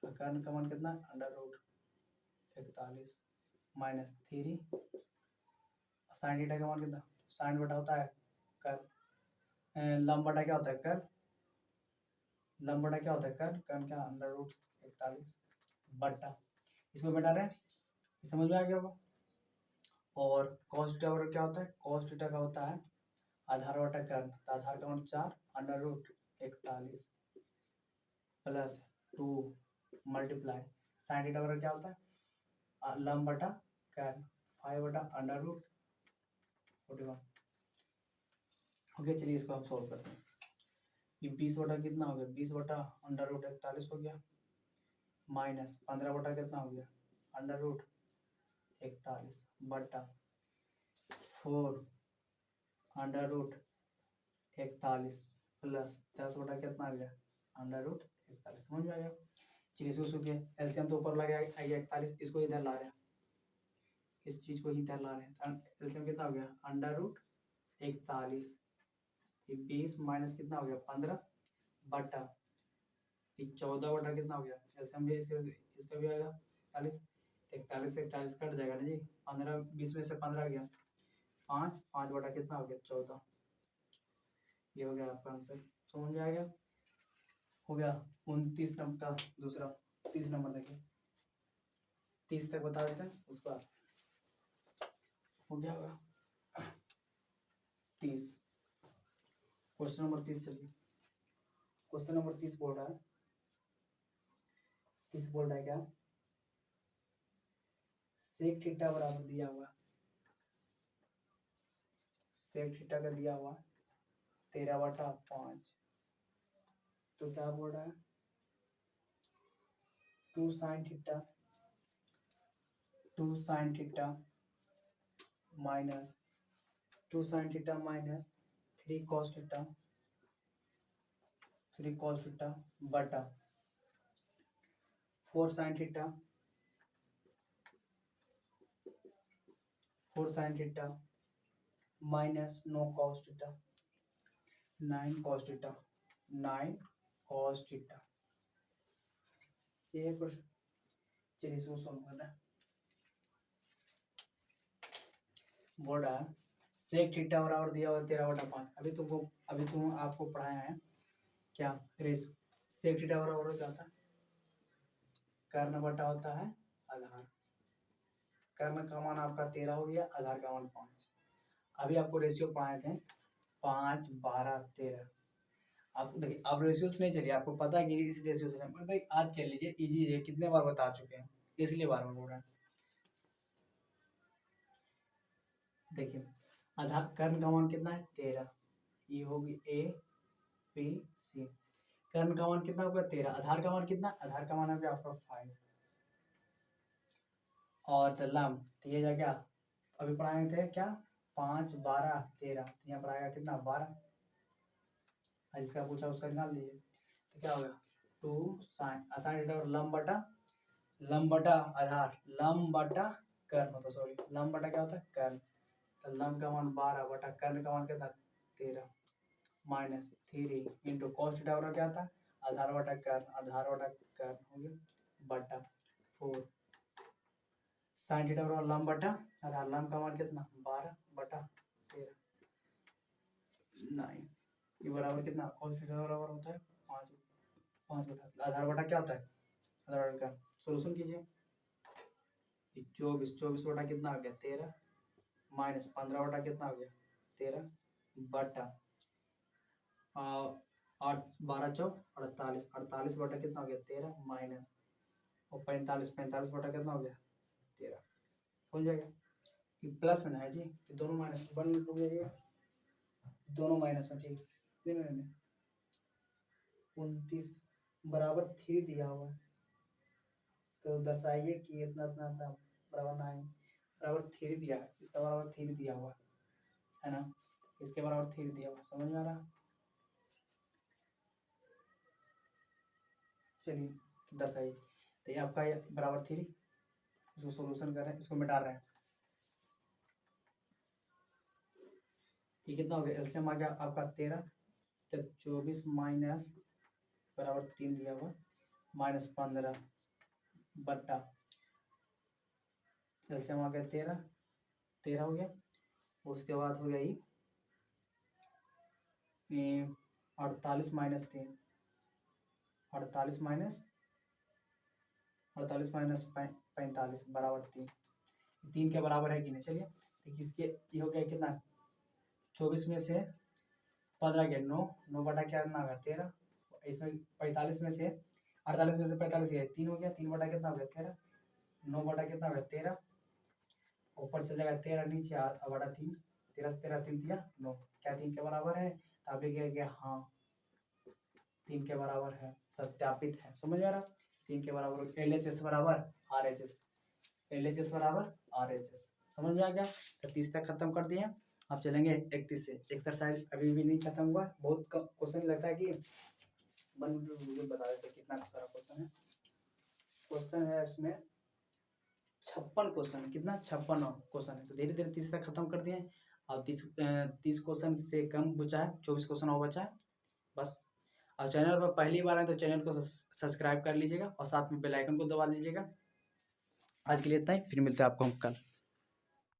और कर्ण का मान कितना है under root 41 minus 3 sine theta का मान कितना साइन बटा होता है कर्ण। लंब बटा क्या होता है कर्ण। लंब बटा क्या होता है कर्ण का अंडर रूट 41 बटा इसको बटा रहे हैं, समझ में आ गया होगा। और cos थीटा बराबर क्या होता है cos थीटा का होता है आधार बटा कर्ण। तो आधार का मान 4 under root 41 plus 2 multiply sine theta बराबर क्या होता है लंब बटा कर्ण 5 बटा अंडर रूट 41। ओके चलिए इसको हम सॉल्व करते हैं। ये 20 बटा कितना हो गया 20 बटा अंडर रूट 41 हो गया माइनस 15 बटा कितना हो गया अंडर रूट 41 बटा 4 अंडर रूट 41 प्लस 10 बटा कितना आ गया अंडर रूट 41। समझ में आ गया। चलिए इसको सुनिए एलसीएम तो ऊपर लगा आ गया 41, इसको इधर ला रहे हैं, इस चीज को इधर ला रहे हैं। एलसीएम कितना हो गया अंडर रूट 41 20 माइनस कितना हो गया 15 बटा 14 बटा कितना हो गया एलसीएम भी इसका भी आएगा 41। 41 से 41 कट जाएगा ना जी 15 20 में से 15 गया 5 बटा कितना हो गया 14। ये हो गया आपका आंसर, समझ में आ गया। हो गया 29 नंबर का दूसरा 30 नंबर देखिए 30 तक बता देते हैं उसका हो गया होगा 30। क्वेश्चन नंबर 30 चलिए क्वेश्चन नंबर 30 बोल रहा है 30 बोल रहा है क्या सेक थीटा बराबर दिया हुआ सेक थीटा का दिया हुआ 13 बटा 5 तो क्या बोल रहा है 2 sin theta minus 2 sin theta minus 3 cos theta बटा 4 sin theta minus 9 cos theta, 9 cos theta, 9 cos theta. ये क्वेश्चन, चलिए इसको सॉल्व करना है। बोल रहा है सेक थीटा बराबर दिया हुआ 13/5। अभी तुम आपको पढ़ाया है क्या रेशो। सेक थीटा बराबर हो जाता है कर्ण बटा होता है आधार। कर्ण का मान आपका 13 हो गया, आधार का मान 5। अभी आपको रेशियो पढ़ाए थे 5, 12, 13। आपको देखिए आप रेशियो से नहीं चलिए, आपको पता है कि इस रेशियो से मतलब याद कर लीजिए, इजी है, कितने बार बता चुके हैं इसलिए बार बार बोल रहे हैं। देखिए आधार कर्ण का मान कितना है 13, ये होगी ए बी सी। कर्ण का मान कितना होगा 13, आधार का मान कितना, आधार का मान है आपका 5 और लंब तो ये क्या अभी पढ़ाए थे क्या 5, 12, 13, यहाँ पर आएगा कितना 12। जिसका पूछा उसका निकाल दीजिए तो क्या होगा 2 साइन आसान थीटा और लंब बटा आधार, लंब बटा कर्ण होता, सॉरी लंब बटा क्या होता है कर्ण। तो लंब का मान 12 बटा कर्ण का मान कितना 13 माइनस 3 इंटू कॉस थीटा बराबर क्या था आधार बटा कर्ण, आधार बटा कर्ण हो गया बटा 4 साइन थीटा बराबर लंब बटा आधार, लंब का मान कितना 12 बटा 13 9 ये बराबर कितना कॉस थीटा बराबर होता है 5 बटा आधार बटा क्या होता है आधार बटा कर्ण। सोल्यूशन कीजिए 24 बटा कितना आ गया 13 माइनस 15 बटा कितना हो गया 13 बटा 12 चौक 48 बटा कितना हो गया 13 माइनस और 45 बटा कितना हो गया 13। हो जाएगा ये प्लस में है जी, ये दोनों माइनस 1 मिनट रुक जाइएगा, दोनों माइनस में ठीक नहीं 29 बराबर 3 दिया हुआ है तो दर्शाइए कि इतना इतना इतना बराबर 9 बराबर 3 दिया है, इसका बराबर 3 दिया हुआ है ना, इसके बराबर 3 दिया हुआ, समझ में आ रहा। चलिए तो दर्शाइए तो ये आपका बराबर 3, इसको सोल्यूशन कर रहे हैं, इसको मिटा रहे हैं। ये कितना हो गया एलसीएम आ गया आपका 13 तो 24 माइनस बराबर 3 दिया हुआ माइनस 15 बट्टा एलसीएम आ गया 13 हो गया। उसके बाद हो गया ये 48 माइनस 3 48 माइनस 45 बराबर 3 के बराबर है कि नहीं। चलिए तो किसके ये हो गया कितना 24 में से 15 के 9 बटा क्या कितना होगा 13, इसमें 45 में से 48 में से 45 गया 3 हो गया, 3 बटा कितना हो गया 13, 9 बटा कितना हो गया 13, ऊपर चल जाएगा 13 नीचे बटा 3, 13 3 दिया 9 क्या 3 के बराबर है, तो आप लिखिए हाँ 3 के बराबर है, सत्यापित है, समझ में आ रहा। 3 के बराबर LHS बराबर RHS, LHS बराबर RHS, समझ में आ गया। 30 तक खत्म कर दिए, अब चलेंगे 31 से। एक्सरसाइज अभी भी नहीं खत्म हुआ, बहुत कम क्वेश्चन लगता है कि 1 मिनट वीडियो बता देते कितना सारा क्वेश्चन है इसमें 56 क्वेश्चन, कितना 56 क्वेश्चन है। तो धीरे धीरे 30 तक खत्म कर दिए, और 30 क्वेश्चन से कम बचा है, 24 क्वेश्चन और बचा है बस। और चैनल पर पहली बार आए तो चैनल को सब्सक्राइब कर लीजिएगा और साथ में बेल आइकन को दबा लीजिएगा। आज के लिए इतना ही, फिर मिलते हैं आपको हम कल।